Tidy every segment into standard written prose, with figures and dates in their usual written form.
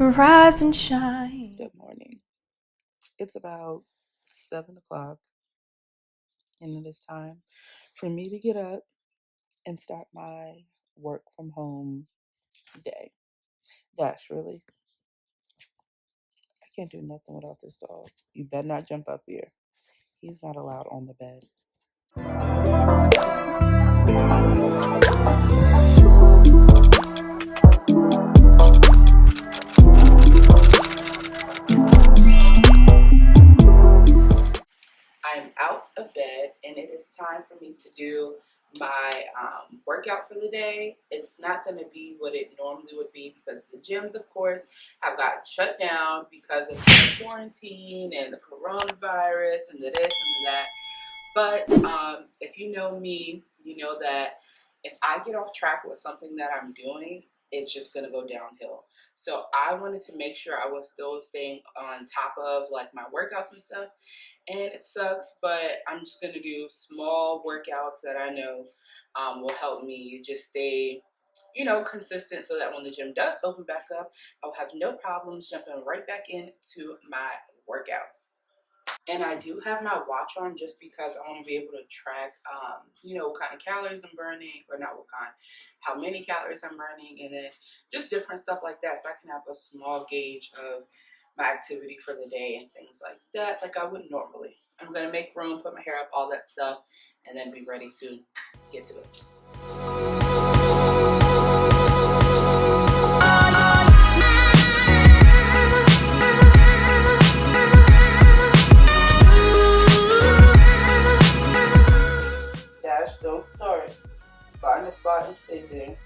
Rise and shine. Good morning. It's about 7 o'clock, and it is time for me to get up and start my work from home day. Dash, really? I can't do nothing without this dog. You better not jump up here. He's not allowed on the bed. I'm out of bed, and it is time for me to do my workout for the day. It's not going to be what it normally would be because the gyms, of course, have got shut down because of the quarantine and the coronavirus and the this and the that. But if you know me, you know that if I get off track with something that I'm doing, it's just gonna go downhill. So I wanted to make sure I was still staying on top of like my workouts and stuff. And it sucks, but I'm just gonna do small workouts that I know will help me just stay, consistent, so that when the gym does open back up, I'll have no problems jumping right back into my workouts. And I do have my watch on just because I want to be able to track, what kind of calories I'm burning, or not what kind, how many calories I'm burning, and then just different stuff like that. So I can have a small gauge of my activity for the day and things like that, like I would normally. I'm going to make room, put my hair up, all that stuff, and then be ready to get to it. Dash, don't start. Find a spot and stay there.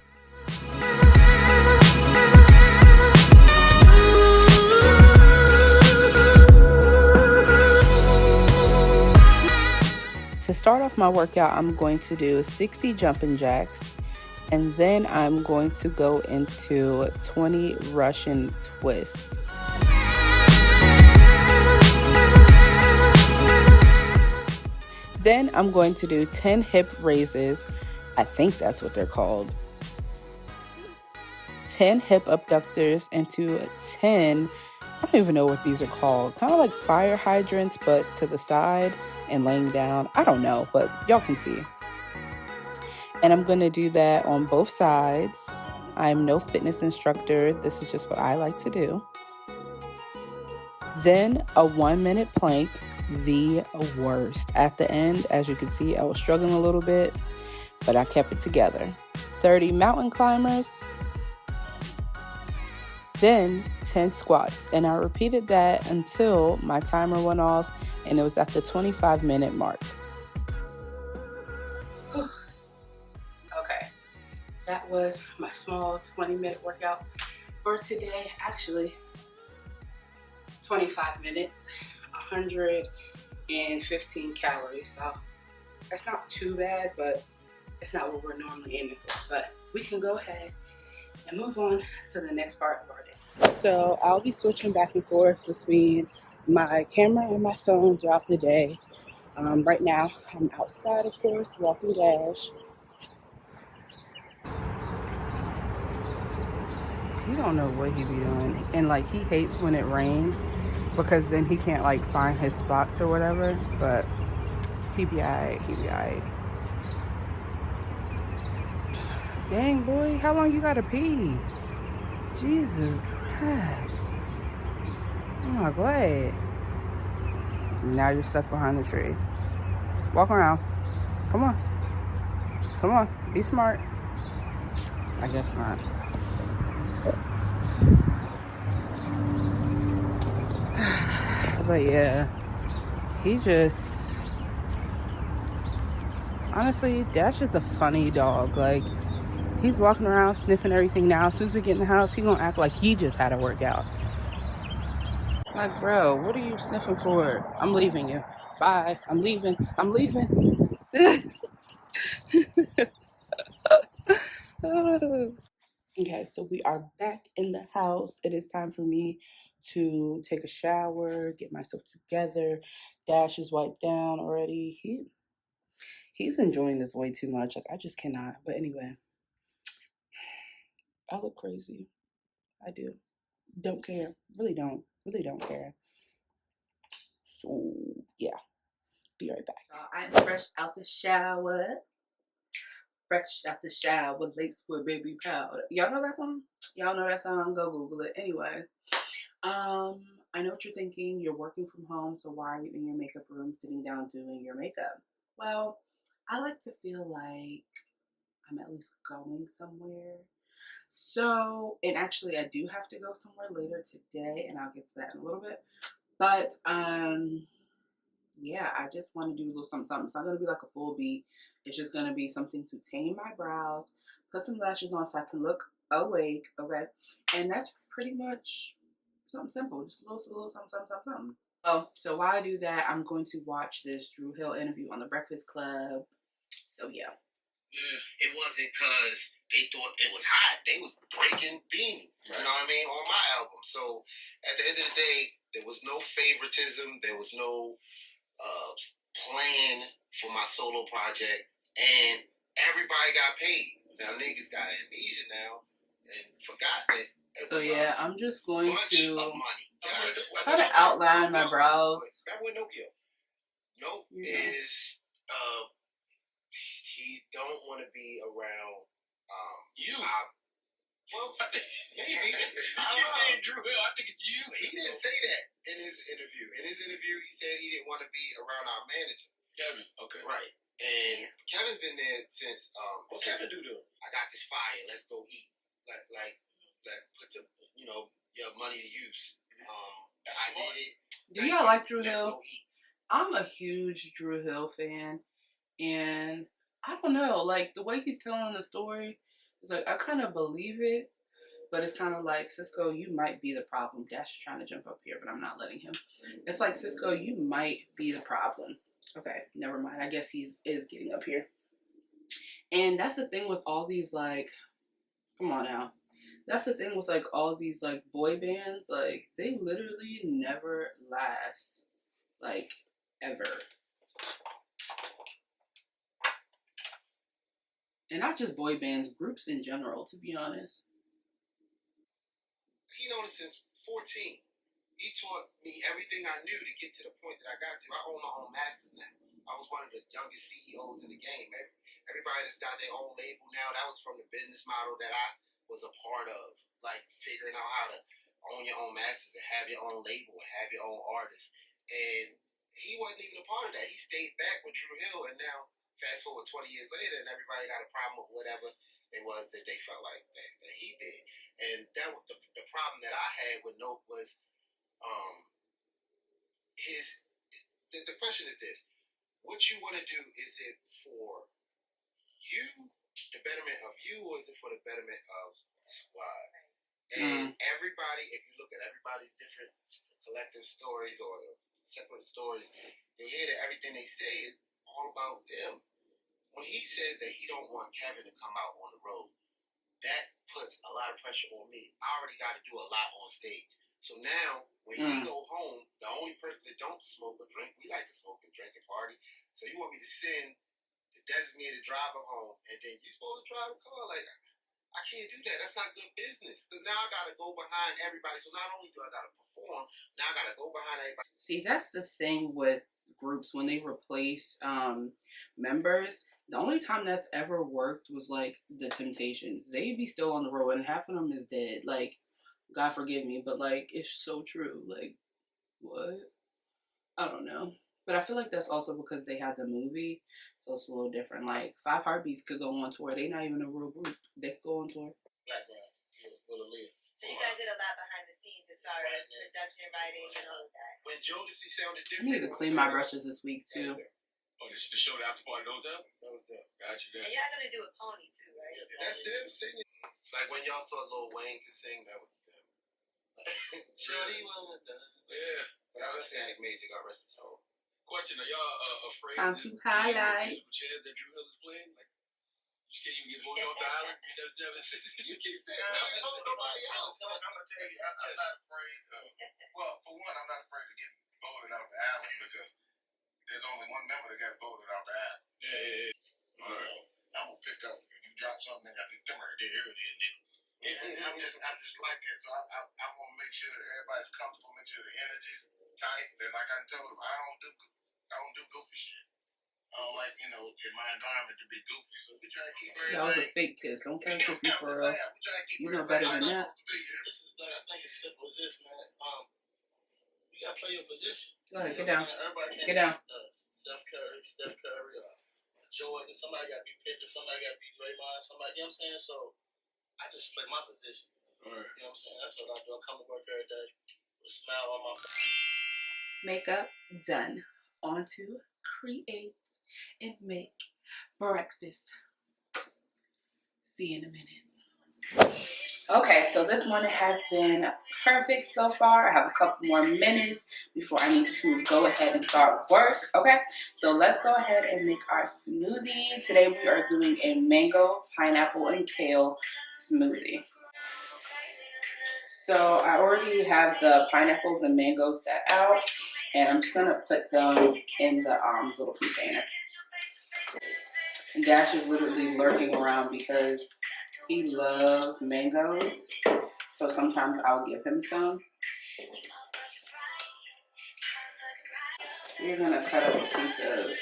To start off my workout, I'm going to do 60 jumping jacks, and then I'm going to go into 20 Russian twists. Then I'm going to do 10 hip raises. I think that's what they're called. 10 hip abductors into 10, I don't even know what these are called. Kind of like fire hydrants, but to the side and laying down. I don't know, but y'all can see. And I'm going to do that on both sides. I'm no fitness instructor. This is just what I like to do. Then a 1-minute plank, the worst. At the end, as you can see, I was struggling a little bit, but I kept it together. 30 mountain climbers, then 10 squats. And I repeated that until my timer went off, and it was at the 25-minute mark. Okay, that was my small 20-minute workout for today. Actually, 25 minutes, 115 calories. So that's not too bad, but it's not what we're normally aiming for. But we can go ahead and move on to the next part of our day. So I'll be switching back and forth between my camera and my phone throughout the day. Right now, I'm outside, of course, walking Dash. He don't know what he be doing, and like he hates when it rains because then he can't like find his spots or whatever. But he be alright. He be alright. Dang, boy, how long you gotta pee? Jesus Christ! Oh my God! Now you're stuck behind the tree. Walk around. Come on. Come on. Be smart. I guess not. But yeah, he just, honestly, Dash is a funny dog. Like, he's walking around sniffing everything now. As soon as we get in the house, he gonna act like he just had a workout. Like, bro, what are you sniffing for? I'm leaving you. Bye. I'm leaving. I'm leaving. Okay, so we are back in the house. It is time for me to take a shower, get myself together. Dash is wiped down already. He's enjoying this way too much. Like, I just cannot. But anyway, I look crazy. I do. don't care. Really don't care. So yeah, be right back. I'm fresh out the shower. Fresh out the shower, Lacewood baby powder. Y'all know that song? Y'all know that song? Go Google it. Anyway, I know what you're thinking. You're working from home, so why are you in your makeup room sitting down doing your makeup? Well, I like to feel like I'm at least going somewhere. So, and actually, I do have to go somewhere later today, and I'll get to that in a little bit. But yeah, I just want to do a little something, something. It's not gonna be like a full beat. It's just gonna be something to tame my brows, put some lashes on so I can look awake. Okay, and that's pretty much something simple. Just a little something, something, something, something. Oh, so while I do that, I'm going to watch this Drew Hill interview on the Breakfast Club. So yeah. It wasn't because they thought it was hot. They was breaking beans. Right. You know what I mean? On my album. So at the end of the day, there was no favoritism. There was no plan for my solo project. And everybody got paid. Now niggas got amnesia now and forgot that. So yeah, I'm just going to money. try to outline my brows. Nope is he don't want to be around you. Well, maybe. You keep saying Drew Hill. I think it's you. He didn't say that in his interview. In his interview, he said he didn't want to be around our manager, Kevin. Okay. Right. And Kevin's been there since. What's Kevin do to him? I got this fire. Let's go eat. Like put the your money to use. I did it. Do y'all like Drew Hill? I'm a huge Drew Hill fan, and I don't know, like the way he's telling the story, it's like I kind of believe it, but it's kind of like, Cisco, you might be the problem. Dash is trying to jump up here, but I'm not letting him. It's like, Cisco, you might be the problem. Okay, never mind. I guess he is getting up here. And that's the thing with all these, like, come on now. That's the thing with like all these like boy bands, like they literally never last, like ever. And not just boy bands, groups in general, to be honest. He known it since 14. He taught me everything I knew to get to the point that I got to. I own my own masters now. I was one of the youngest CEOs in the game. Everybody that's got their own label now, that was from the business model that I was a part of. Like figuring out how to own your own masters and have your own label and have your own artists. And he wasn't even a part of that. He stayed back with Drew Hill, and now fast forward 20 years later, and everybody got a problem with whatever it was that they felt like that he did. And that was the problem that I had with Nope was the question is this: what you want to do, is it for you, the betterment of you, or is it for the betterment of the squad? And everybody, if you look at everybody's different collective stories or separate stories, you hear that everything they say is all about them. When he says that he don't want Kevin to come out on the road, that puts a lot of pressure on me. I already got to do a lot on stage. So now, when he go home, the only person that don't smoke or drink, we like to smoke and drink and party. So you want me to send the designated driver home, and then you're supposed to drive a car? Like, I can't do that. That's not good business. Because now I got to go behind everybody. So not only do I got to perform, now I got to go behind everybody. See, that's the thing with groups when they replace members. The only time that's ever worked was like the Temptations. They'd be still on the road, and half of them is dead. Like, God forgive me, but like it's so true. Like, what? I don't know. But I feel like that's also because they had the movie, so it's a little different. Like, Five Heartbeats could go on tour. They not even a real group. They could go on tour. Black guy, full of live. So you guys did a lot behind the scenes as far as production, writing, and all of that. When Jodeci sounded I different, need to clean my brushes this week too. Oh, the show the after party don't tell? That was them. Gotcha. And you had something to do with Pony too, right? Yeah, that's them singing. Like when y'all thought Lil Wayne could sing, that was them. Shorty wanna die. Yeah. That was Static Major, God rest his soul. Question: are y'all afraid of this musical chairs that Drew Hill is playing? Like, you can't even get voted off the island. You keep saying that. Nobody else. I'm gonna tell you, I'm not afraid of. Well, for one, I'm not afraid of getting voted off the island because there's only one member that got voted off the island. Yeah. All right. I'm gonna pick up. If you drop something, I got to come right there. Here it is, nigga. I'm just like that. So I want to make sure that everybody's comfortable, make sure the energy's tight. And like I told them, I don't do goofy shit. I don't like, in my environment to be goofy. So we try to keep everything. That was a fake kiss. Don't tell me Yeah, for real. we try to keep You know better than that. This is, I think it's simple as this, man. You gotta play your position. Go ahead, get down. Everybody can't Get down. Steph Curry, Jordan. Somebody gotta be Pippen. Somebody gotta be Draymond. Somebody, you know what I'm saying? So I just play my position. Right. You know what I'm saying? That's what I do. I come to work every day with a smile on my face. Makeup done. On to create and make breakfast. See you in a minute. Okay, so this morning has been perfect so far. I have a couple more minutes before I need to go ahead and start work. Okay, so let's go ahead and make our smoothie. Today we are doing a mango, pineapple, and kale smoothie. So I already have the pineapples and mangoes set out, and I'm just gonna put them in the little container. And Dash is literally lurking around because he loves mangoes. So sometimes I'll give him some. We're gonna cut up a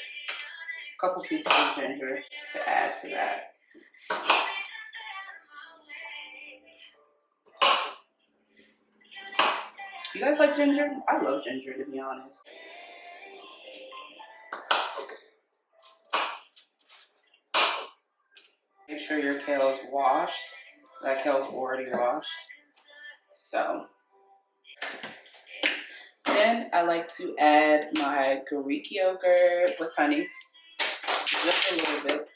couple pieces of ginger to add to that. You guys like ginger? I love ginger, to be honest. Make sure your kale is washed. That kale's already washed. So then I like to add my Greek yogurt with honey, just a little bit.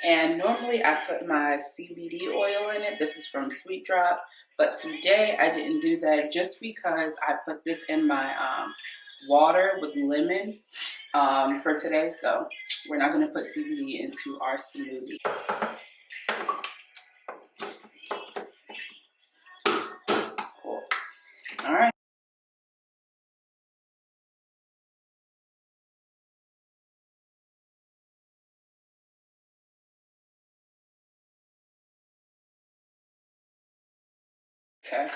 And normally I put my CBD oil in it. This is from Sweet Drop. But today I didn't do that just because I put this in my water with lemon for today. So we're not going to put CBD into our smoothie. Cool. All right. Okay.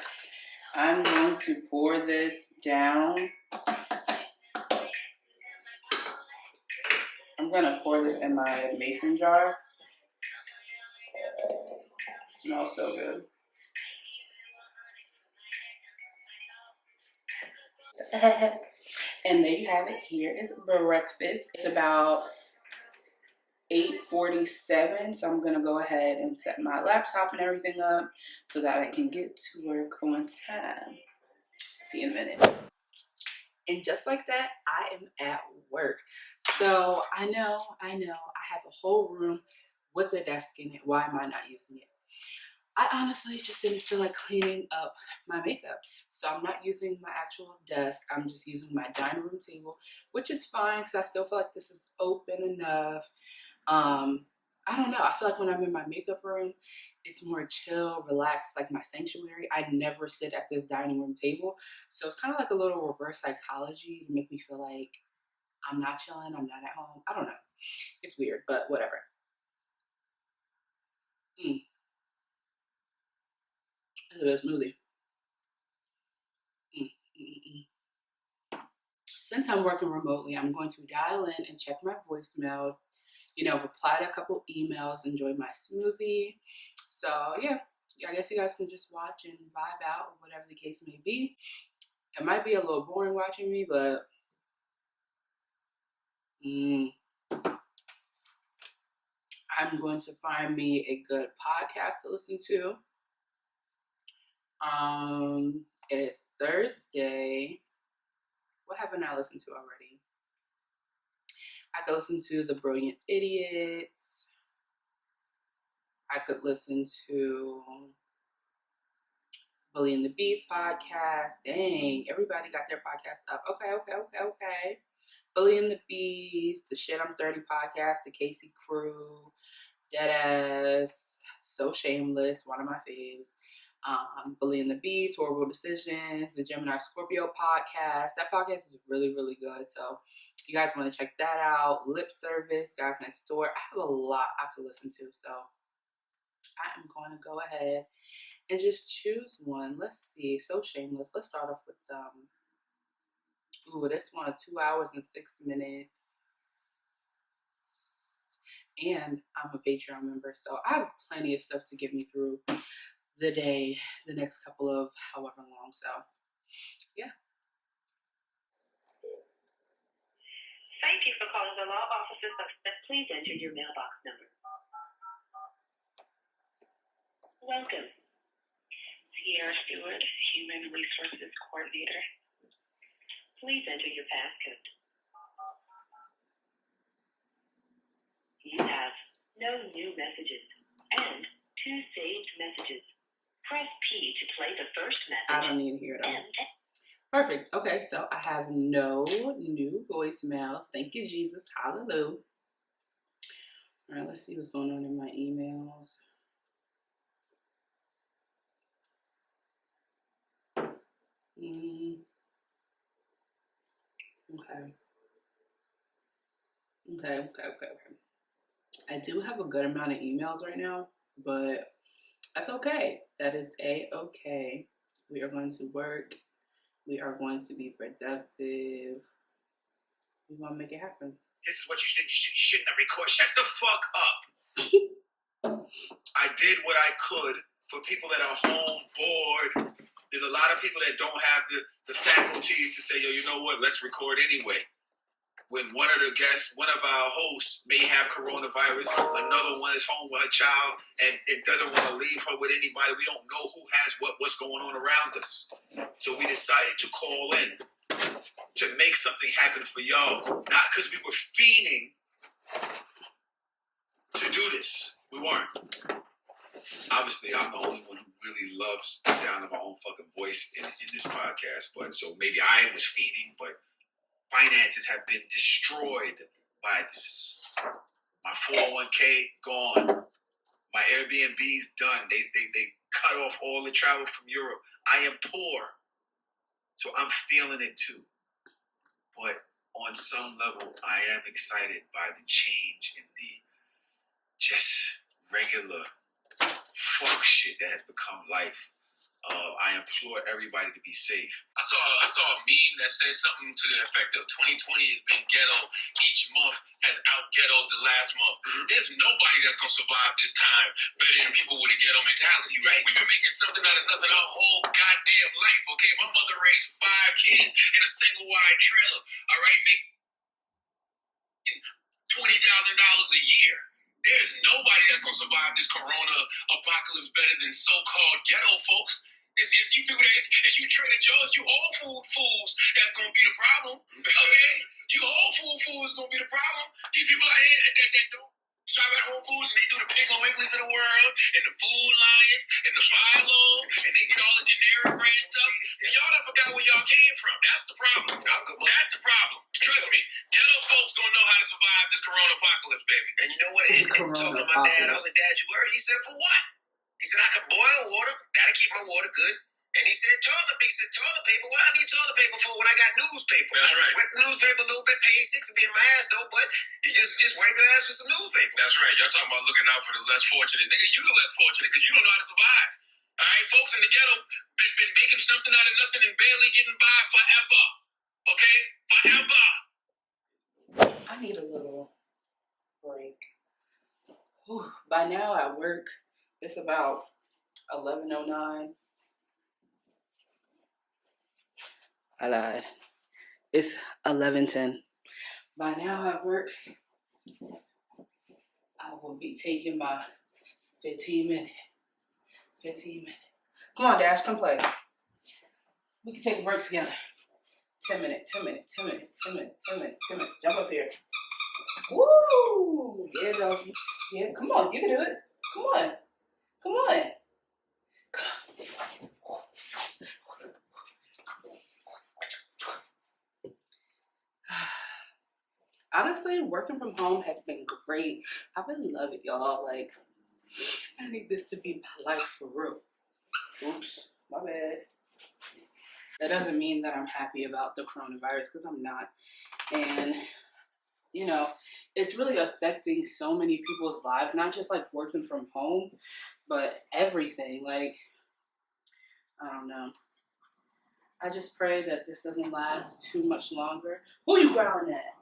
I'm going to pour this down. I'm going to pour this in my mason jar. It smells so good. And there you have it. Here is breakfast. It's about 8:47, so I'm going to go ahead and set my laptop and everything up so that I can get to work on time. See you in a minute. And just like that, I am at work. So I know, I have a whole room with a desk in it. Why am I not using it? I honestly just didn't feel like cleaning up my makeup. So I'm not using my actual desk. I'm just using my dining room table, which is fine because I still feel like this is open enough. I don't know. I feel like when I'm in my makeup room, it's more chill, relaxed. It's like my sanctuary. I never sit at this dining room table. So it's kind of like a little reverse psychology to make me feel like I'm not chilling, I'm not at home. I don't know. It's weird, but whatever. It's a good smoothie. Since I'm working remotely, I'm going to dial in and check my voicemail, reply to a couple emails, enjoy my smoothie. So yeah, I guess you guys can just watch and vibe out, or whatever the case may be. It might be a little boring watching me, but I'm going to find me a good podcast to listen to. It is Thursday. What haven't I listened to already? I could listen to The Brilliant Idiots. I could listen to Bully and the Beast podcast. Dang, everybody got their podcast up. Okay. Bully and the Beast, the Shit I'm 30 podcast, the Casey Crew, Deadass, So Shameless, one of my faves. Bully and the Beast, Horrible Decisions, the Gemini Scorpio podcast. That podcast is really, really good. So if you guys want to check that out, Lip Service, Guys Next Door. I have a lot I could listen to. So I am going to go ahead and just choose one. Let's see. So Shameless. Let's start off with this one, 2 hours and 6 minutes. And I'm a Patreon member, so I have plenty of stuff to get me through the day, the next couple of however long. So, yeah. Thank you for calling the law offices of Please enter your mailbox number. Welcome. Sierra Stewart, Human Resources Coordinator. Please enter your passcode. You have no new messages and 2 saved messages. Press P to play the first message. I don't need to hear that. Perfect. Okay, so I have no new voicemails. Thank you, Jesus. Hallelujah. All right, let's see what's going on in my emails. Okay. I do have a good amount of emails right now, but that's okay. That is A-okay. We are going to work. We are going to be productive. We want to make it happen. This is what you shouldn't have recorded. Shut the fuck up. I did what I could for people that are home bored. There's a lot of people that don't have the faculties to say, yo, you know what? Let's record anyway. When one of our hosts may have coronavirus, another one is home with her child and it doesn't want to leave her with anybody. We don't know who has what's going on around us. So we decided to call in to make something happen for y'all. Not because we were fiending to do this. We weren't. Obviously, I'm the only one who really loves the sound of my own fucking voice in this podcast. But so maybe I was fiending, but finances have been destroyed by this. My 401k gone. My Airbnb's done. They cut off all the travel from Europe. I am poor. So I'm feeling it too. But on some level, I am excited by the change in the just regular fuck shit that has become life. I implore everybody to be safe. I saw a meme that said something to the effect of 2020 has been ghetto. Each month has out-ghettoed the last month. Mm-hmm. There's nobody that's going to survive this time better than people with a ghetto mentality, right? We've been making something out of nothing our whole goddamn life, okay? My mother raised 5 kids in a single wide trailer, all right? Making $20,000 a year. There's nobody that's going to survive this corona apocalypse better than so-called ghetto folks. It's you people it's you Trader Joe's, you whole food fools that's gonna be the problem. Okay? You whole food fools is gonna be the problem. You people out here that don't shop at Whole Foods and they do the Piggly Wigglies of the world and the Food Lions and the Philo and they get all the generic brand stuff. And y'all done forgot where y'all came from. That's the problem. That's the problem. Trust me, ghetto folks gonna know how to survive this corona apocalypse, baby. And you know what? I talking to my dad. I was like, Dad, you worried? He said, for what? He said, I can boil water. Gotta keep my water good. And he said, toilet paper. What I need toilet paper for when I got newspaper? That's right. Wet newspaper a little bit, paid $6 to be in my ass though, but you just wipe your ass with some newspaper. That's right. Y'all talking about looking out for the less fortunate. Nigga, you the less fortunate because you don't know how to survive. All right, folks in the ghetto been making something out of nothing and barely getting by forever. Okay? Forever. I need a little break. Whew. By now at work, it's about 11:09. I lied. It's 11:10. By now at work, I will be taking my 15 minute. Come on, Dash, come play. We can take a break together. 10 minutes. Jump up here. Woo! Yeah, doggy. Yeah, come on, you can do it. Come on. honestly, working from home has been great. I really love it, y'all. Like, I need this to be my life for real. Oops, my bad. That doesn't mean that I'm happy about the coronavirus, because I'm not. And, you know, it's really affecting so many people's lives, not just like working from home, but everything. Like, I don't know. I just pray that this doesn't last too much longer. Who you growling at?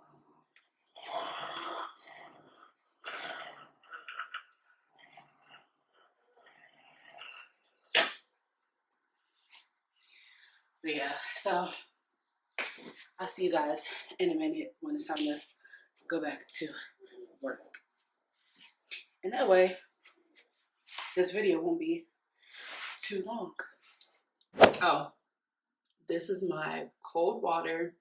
But yeah, so I'll see you guys in a minute when it's time to go back to work. And that way, this video won't be too long. Oh, this is my cold water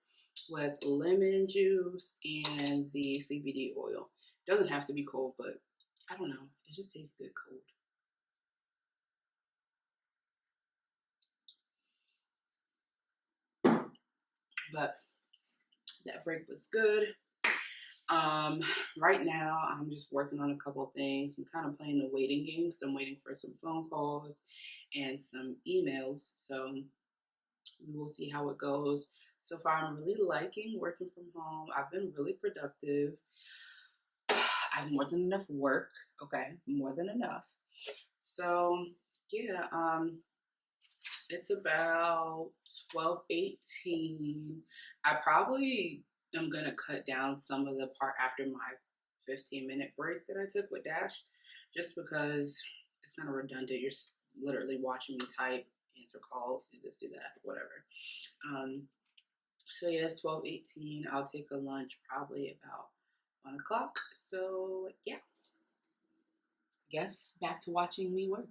with lemon juice and the CBD oil. It doesn't have to be cold, but I don't know. It just tastes good cold. But that break was good. Right now I'm just working on a couple of things. I'm kind of playing the waiting game because I'm waiting for some phone calls and some emails. So we will see how it goes. So far, I'm really liking working from home. I've been really productive. I have more than enough work. Okay, more than enough. So yeah, it's about 12:18. I probably am gonna cut down some of the part after my 15-minute break that I took with Dash, just because it's kind of redundant. You're literally watching me type, answer calls, do this, do that, whatever. So yeah, it's 12:18. I'll take a lunch probably about 1 o'clock. So yeah, guess back to watching me work.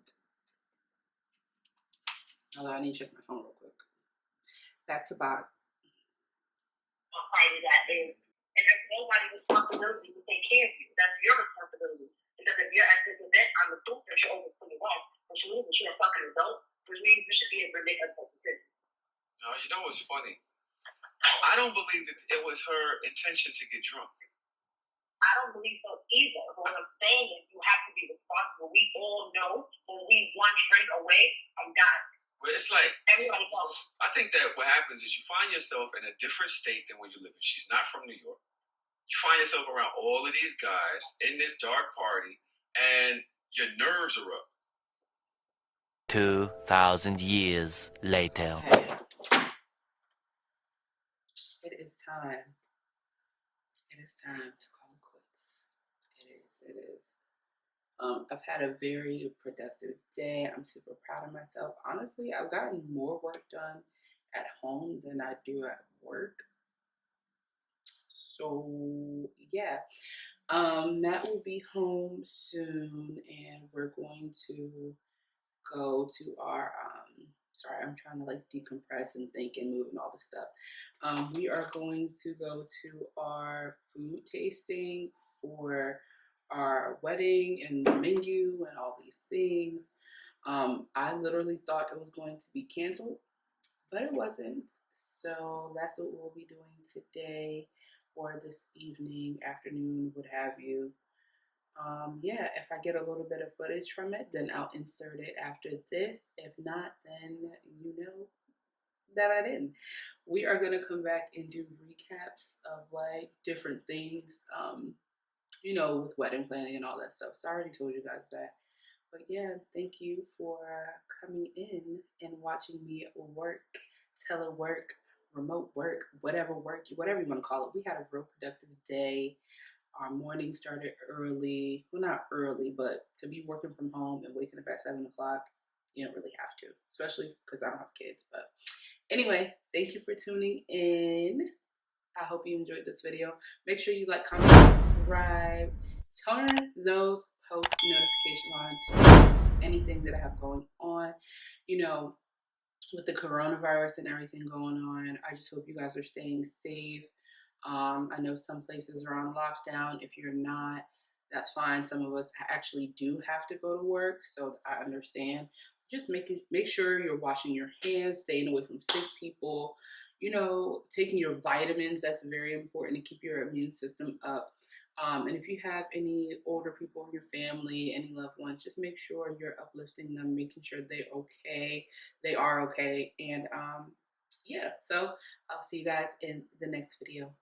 Although I need to check my phone real quick. Back to Bob. Part of that is, and there's nobody's responsibility to take care of you. That's your responsibility. Because if you're at this event, I'm assuming that you're over 21, which means that you're a fucking adult, which means you should be able to make a decision. No, you know what's funny? I don't believe that it was her intention to get drunk. I don't believe so either. But what I'm saying is you have to be responsible. We all know when we one drink away from God. But it's like, Everybody knows. I think that what happens is you find yourself in a different state than where you live in. She's not from New York. You find yourself around all of these guys in this dark party, and your nerves are up. 2,000 years later. Okay. It is time. It is time to call it quits. It is. I've had a very productive day. I'm super proud of myself. Honestly, I've gotten more work done at home than I do at work. So yeah, Matt will be home soon, and we're going to go to our sorry, I'm trying to like decompress and think and move and all this stuff. We are going to go to our food tasting for our wedding and the menu and all these things. I literally thought it was going to be canceled, but it wasn't. So that's what we'll be doing today or this evening, afternoon, what have you. Yeah, if I get a little bit of footage from it, then I'll insert it after this. If not, then you know that I didn't. We are gonna come back and do recaps of like different things, you know, with wedding planning and all that stuff. So I already told you guys that. But yeah, thank you for coming in and watching me work, telework, remote work, whatever you want to call it. We had a real productive day. Our morning started early. Well, not early, but to be working from home and waking up at 7 o'clock, you don't really have to, especially because I don't have kids. But anyway, thank you for tuning in. I hope you enjoyed this video. Make sure you like, comment, subscribe. Turn those post notifications on to anything that I have going on. You know, with the coronavirus and everything going on, I just hope you guys are staying safe. I know some places are on lockdown. If you're not, that's fine. Some of us actually do have to go to work, so I understand. Just make sure you're washing your hands, staying away from sick people. you know, taking your vitamins. That's very important to keep your immune system up. And if you have any older people in your family, any loved ones, just make sure you're uplifting them, making sure they are okay. And yeah, so I'll see you guys in the next video.